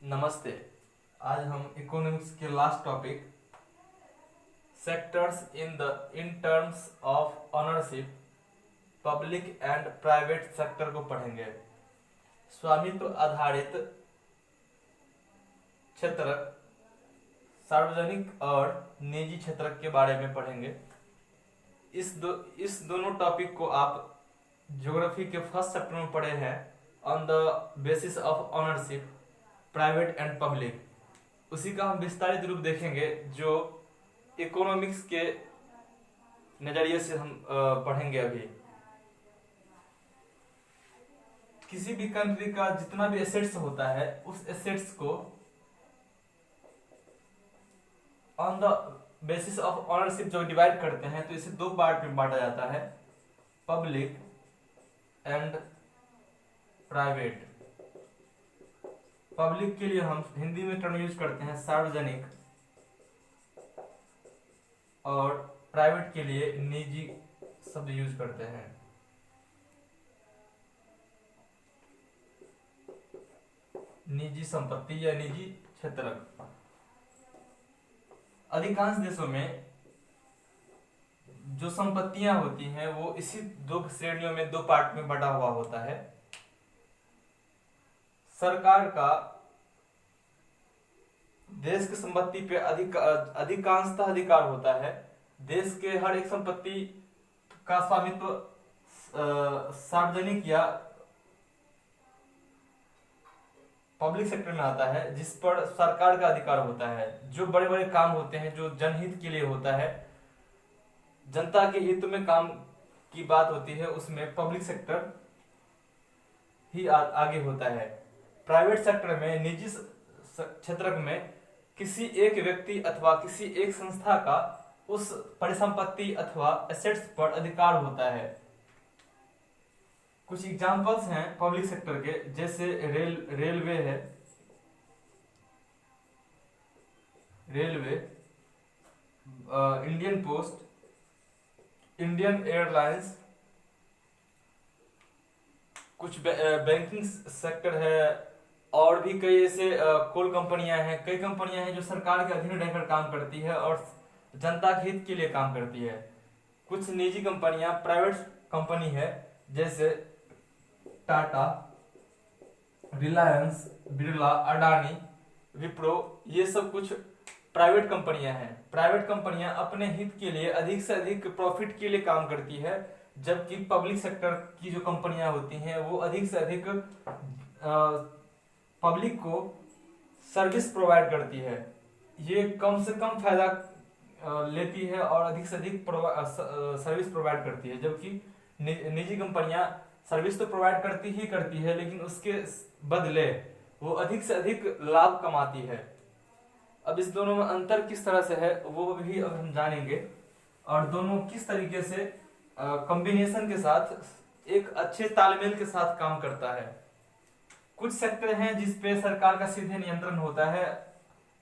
नमस्ते। आज हम इकोनॉमिक्स के last topic sectors in terms of ownership public and private sector को पढ़ेंगे। स्वामित्व आधारित क्षेत्र, सार्वजनिक और निजी क्षेत्र के बारे में पढ़ेंगे। इस दोनों टॉपिक को आप ज्योग्राफी के फर्स्ट चैप्टर में पढ़े हैं, on the basis of ownership private and public. उसी का हम विस्तारित रूप देखेंगे जो इकोनॉमिक्स के नजरिए से हम पढ़ेंगे। अभी किसी भी कंट्री का जितना भी एसेट्स होता है उस एसेट्स को on the basis of ownership जो डिवाइड करते हैं तो इसे दो पार्ट में बांटा जाता है, पब्लिक एंड प्राइवेट। पब्लिक के लिए हम हिंदी में टर्म यूज करते हैं सार्वजनिक, और प्राइवेट के लिए निजी शब्द यूज करते हैं। निजी संपत्ति या निजी क्षेत्र। अधिकांश देशों में जो संपत्तियां होती हैं वो इसी दो श्रेणियों में, दो पार्ट में बटा हुआ होता है। सरकार का देश की संपत्ति पे अधिकांशतः अधिकार होता है। देश के हर एक संपत्ति का स्वामित्व सार्वजनिक या पब्लिक सेक्टर में आता है, जिस पर सरकार का अधिकार होता है। जो बड़े बड़े काम होते हैं जो जनहित के लिए होता है, जनता के हित में काम की बात होती है, उसमें पब्लिक सेक्टर ही आगे होता है। प्राइवेट सेक्टर में, निजी क्षेत्र में किसी एक व्यक्ति अथवा किसी एक संस्था का उस परिसंपत्ति अथवा एसेट्स पर अधिकार होता है। कुछ एग्जांपल्स हैं पब्लिक सेक्टर के, जैसे रेलवे है, इंडियन पोस्ट, इंडियन एयरलाइंस। कुछ बैंकिंग सेक्टर है, और भी कई ऐसे कोल कंपनियां हैं, कई कंपनियां हैं जो सरकार के अधीन रहकर काम करती है और जनता के हित के लिए काम करती है। कुछ निजी कंपनियां, प्राइवेट कंपनी है, जैसे टाटा, रिलायंस, बिरला, अडानी, विप्रो, ये सब कुछ प्राइवेट कंपनियां हैं। प्राइवेट कंपनियां अपने हित के लिए अधिक से अधिक प्रॉफिट के लिए काम करती है, जबकि पब्लिक सेक्टर की जो कंपनियां होती हैं वो अधिक से अधिक पब्लिक को सर्विस प्रोवाइड करती है। ये कम से कम फायदा लेती है और अधिक से अधिक सर्विस प्रोवाइड करती है, जबकि निजी कंपनियां सर्विस तो प्रोवाइड करती ही करती है, लेकिन उसके बदले वो अधिक से अधिक लाभ कमाती है। अब इस दोनों में अंतर किस तरह से है वो भी अब हम जानेंगे, और दोनों किस तरीके से कॉम्बिनेशन के साथ एक अच्छे तालमेल के साथ काम करता है। कुछ सेक्टर हैं जिसपे सरकार का सीधे नियंत्रण होता है,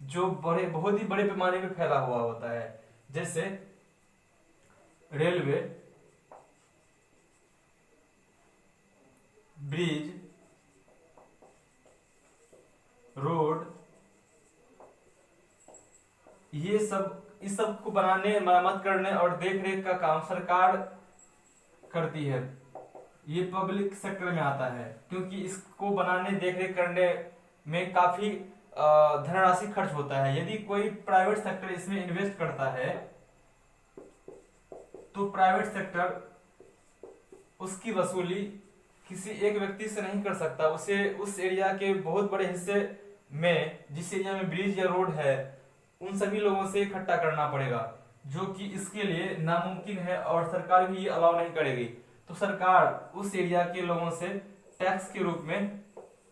जो बहुत ही बड़े पैमाने पे फैला हुआ होता है, जैसे रेलवे, ब्रिज, रोड, ये सब, इस सब को बनाने, मरम्मत करने और देखरेख का काम सरकार करती है। ये पब्लिक सेक्टर में आता है, क्योंकि इसको बनाने, देखरेख करने में काफी धनराशि खर्च होता है। यदि कोई प्राइवेट सेक्टर इसमें इन्वेस्ट करता है तो प्राइवेट सेक्टर उसकी वसूली किसी एक व्यक्ति से नहीं कर सकता। उसे उस एरिया के बहुत बड़े हिस्से में, जिस एरिया में ब्रिज या रोड है, उन सभी लोगों से इकट्ठा करना पड़ेगा, जो कि इसके लिए नामुमकिन है और सरकार भी ये अलाउ नहीं करेगी। तो सरकार उस एरिया के लोगों से टैक्स के रूप में,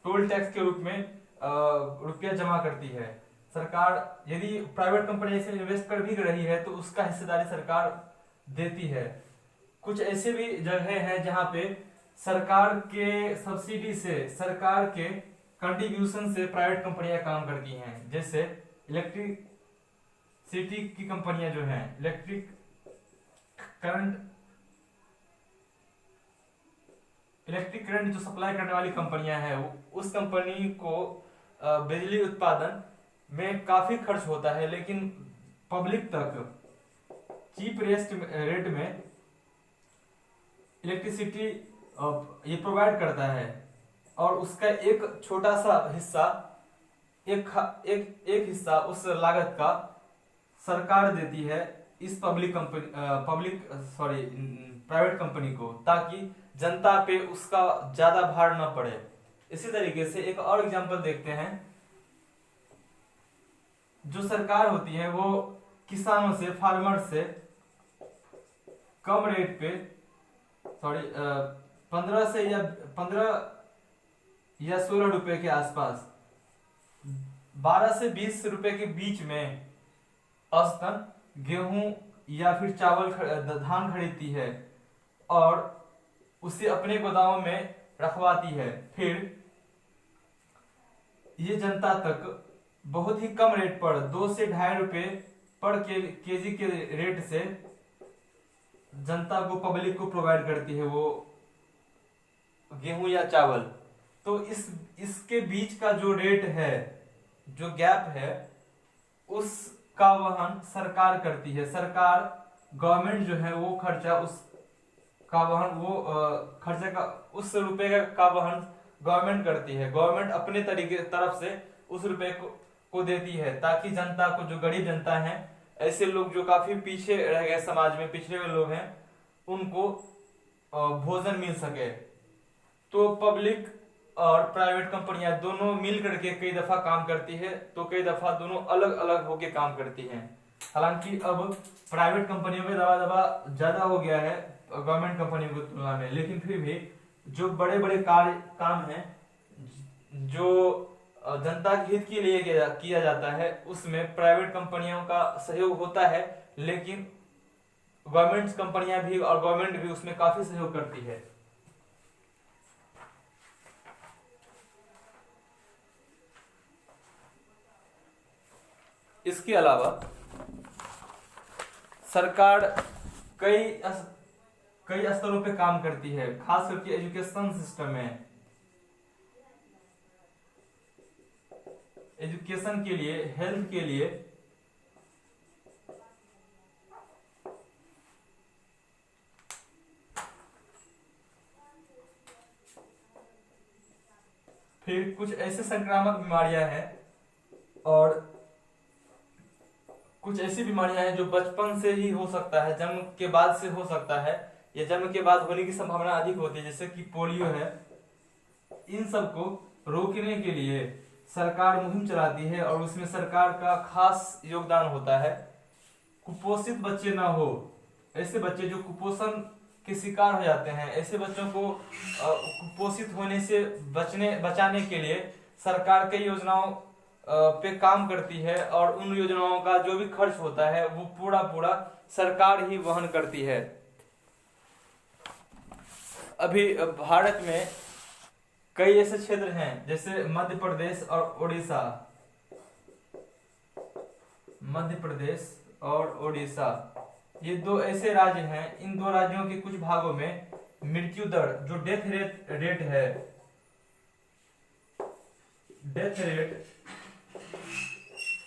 टोल टैक्स के रूप में रुपया जमा करती है। सरकार यदि प्राइवेट कंपनी इसमें इन्वेस्ट कर भी रही है तो उसका हिस्सेदारी सरकार देती है। कुछ ऐसे भी जगह हैं जहां पे सरकार के सब्सिडी से, सरकार के कंट्रीब्यूशन से प्राइवेट कंपनियां काम करती हैं, जैसे इलेक्ट्रिसिटी की कंपनियां जो हैं, इलेक्ट्रिक करंट जो सप्लाई करने वाली कंपनियां हैं, उस कंपनी को बिजली उत्पादन में काफी खर्च होता है, लेकिन पब्लिक तक चीप रेट में इलेक्ट्रिसिटी ये प्रोवाइड करता है, और उसका एक छोटा सा हिस्सा एक हिस्सा उस लागत का सरकार देती है इस प्राइवेट कंपनी को, ताकि जनता पे उसका ज्यादा भार न पड़े। इसी तरीके से एक और एग्जांपल देखते हैं। जो सरकार होती है वो किसानों से, फार्मर से कम रेट पे 15 या 16 रुपए के आसपास 12 से 20 रुपए के बीच में औसतन गेहूं या फिर चावल धान खरीदती है और उसे अपने गोदामों में रखवाती है। फिर ये जनता तक बहुत ही कम रेट पर 2 से 2.5 रुपए पर केजी के रेट से जनता को, पब्लिक को प्रोवाइड करती है वो गेहूं या चावल। तो इसके बीच का जो रेट है, जो गैप है, उसका वहन सरकार करती है। सरकार, गवर्नमेंट जो है वो खर्चा उसका वहन, वो खर्चे का उस रुपए का वहन गवर्नमेंट करती है। गवर्नमेंट अपने तरफ से उस रुपए को देती है, ताकि जनता को, जो गरीब जनता है, ऐसे लोग जो काफी पीछे रह गए, समाज में पिछड़े हुए लोग हैं, उनको भोजन मिल सके। तो पब्लिक और प्राइवेट कंपनियां दोनों मिल करके कई दफा काम करती है, तो कई दफा दोनों अलग अलग होके काम करती हैं। हालांकि अब प्राइवेट कंपनियों में दबा ज्यादा हो गया है गवर्नमेंट कंपनियों की तुलना में, लेकिन फिर भी जो बड़े बड़े काम हैं, जो जनता के हित के लिए किया जाता है, उसमें प्राइवेट कंपनियों का सहयोग होता है, लेकिन गवर्नमेंट कंपनियां भी और गवर्नमेंट भी उसमें काफी सहयोग करती है। इसके अलावा सरकार कई स्तरों पे काम करती है, खास करके एजुकेशन सिस्टम में। एजुकेशन के लिए, हेल्थ के लिए फिर कुछ ऐसे संक्रामक बीमारियां हैं और कुछ ऐसी बीमारियां हैं जो बचपन से ही हो सकता है, जन्म के बाद से हो सकता है, या जन्म के बाद होने की संभावना अधिक होती है, जैसे कि पोलियो है। इन सब को रोकने के लिए सरकार मुहिम चलाती है और उसमें सरकार का खास योगदान होता है। कुपोषित बच्चे ना हो, ऐसे बच्चे जो कुपोषण के शिकार हो जाते हैं, ऐसे बच्चों को कुपोषित होने से बचाने के लिए सरकार कई योजनाओं पे काम करती है, और उन योजनाओं का जो भी खर्च होता है वो पूरा सरकार ही वहन करती है। अभी भारत में कई ऐसे क्षेत्र हैं, जैसे मध्य प्रदेश और उड़ीसा। मध्य प्रदेश और उड़ीसा, ये दो ऐसे राज्य हैं। इन दो राज्यों के कुछ भागों में मृत्यु दर, जो डेथ रेट है, डेथ रेट,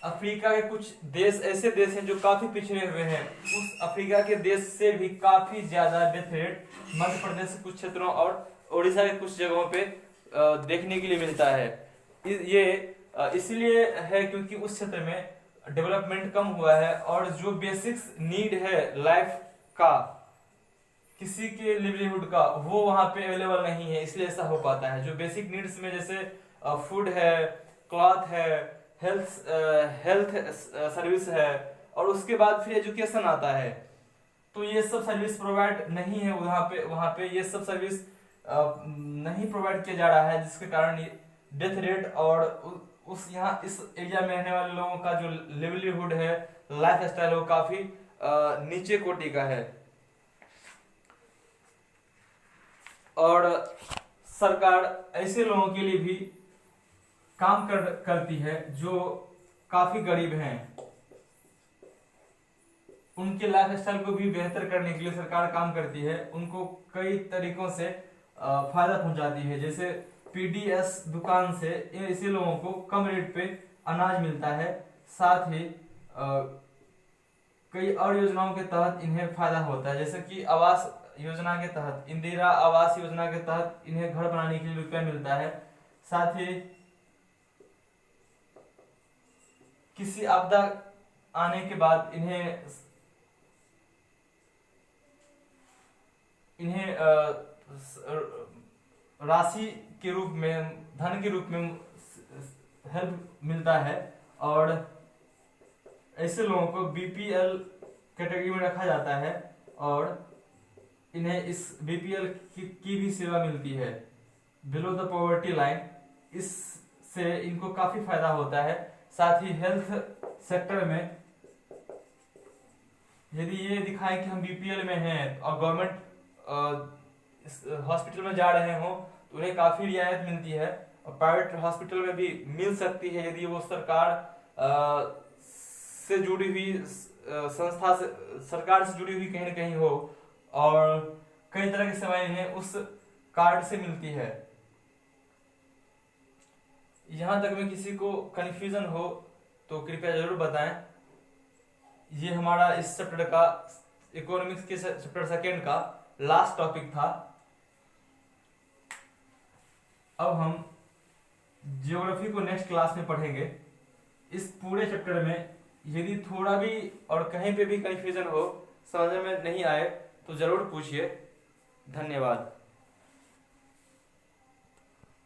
अफ्रीका के कुछ देश, ऐसे देश हैं जो काफी पिछड़े हुए हैं, उस अफ्रीका के देश से भी काफी ज्यादा डेथ रेट मध्य प्रदेश के कुछ क्षेत्रों और उड़ीसा के कुछ जगहों पे देखने के लिए मिलता है। ये इसलिए है क्योंकि उस क्षेत्र में डेवलपमेंट कम हुआ है, और जो बेसिक्स नीड है लाइफ का, किसी के लिवलीहुड का, वो वहां पे अवेलेबल नहीं है, इसलिए ऐसा हो पाता है। जो बेसिक नीड्स में जैसे फूड है, क्लॉथ है, हेल्थ सर्विस है, और उसके बाद फिर एजुकेशन आता है, तो ये सब सर्विस प्रोवाइड नहीं है वहां पे ये सब सर्विस नहीं प्रोवाइड किया जा रहा है, जिसके कारण डेथ रेट और इस एरिया में रहने वाले लोगों का जो लिवलीहुड है, लाइफ स्टाइल है, वो काफी नीचे कोटि का है। और सरकार ऐसे लोगों के लिए भी काम करती है जो काफी गरीब हैं। उनके लाइफ स्टाइल को भी बेहतर करने के लिए सरकार काम करती है, उनको कई तरीकों से फायदा पहुंचाती है। जैसे पीडीएस दुकान से ऐसे लोगों को कम रेट पे अनाज मिलता है। साथ ही कई और योजनाओं के तहत इन्हें फायदा होता है, जैसे कि आवास योजना के तहत, इंदिरा आवास योजना के तहत इन्हें घर बनाने के लिए रुपया मिलता है। साथ ही किसी आपदा आने के बाद इन्हें राशि के रूप में, धन के रूप में हेल्प मिलता है। और ऐसे लोगों को बीपीएल कैटेगरी में रखा जाता है और इन्हें इस बीपीएल की भी सेवा मिलती है, बिलो द पॉवर्टी लाइन। इससे इनको काफी फायदा होता है। साथ ही हेल्थ सेक्टर में यदि ये दिखाएं कि हम बीपीएल में हैं और गवर्नमेंट हॉस्पिटल में जा रहे हो तो उन्हें काफी रियायत मिलती है, और प्राइवेट हॉस्पिटल में भी मिल सकती है यदि वो सरकार से जुड़ी हुई संस्था से, सरकार से जुड़ी हुई कहीं ना कहीं हो, और कई तरह की सेवाएं इन्हें उस कार्ड से मिलती है। यहां तक में किसी को कंफ्यूजन हो तो कृपया जरूर बताएं। ये हमारा इस चैप्टर का, इकोनॉमिक्स के चैप्टर सेकेंड का लास्ट टॉपिक था। अब हम ज्योग्राफी को नेक्स्ट क्लास में पढ़ेंगे। इस पूरे चैप्टर में यदि थोड़ा भी और कहीं पे भी कंफ्यूजन हो, समझ में नहीं आए तो जरूर पूछिए। धन्यवाद।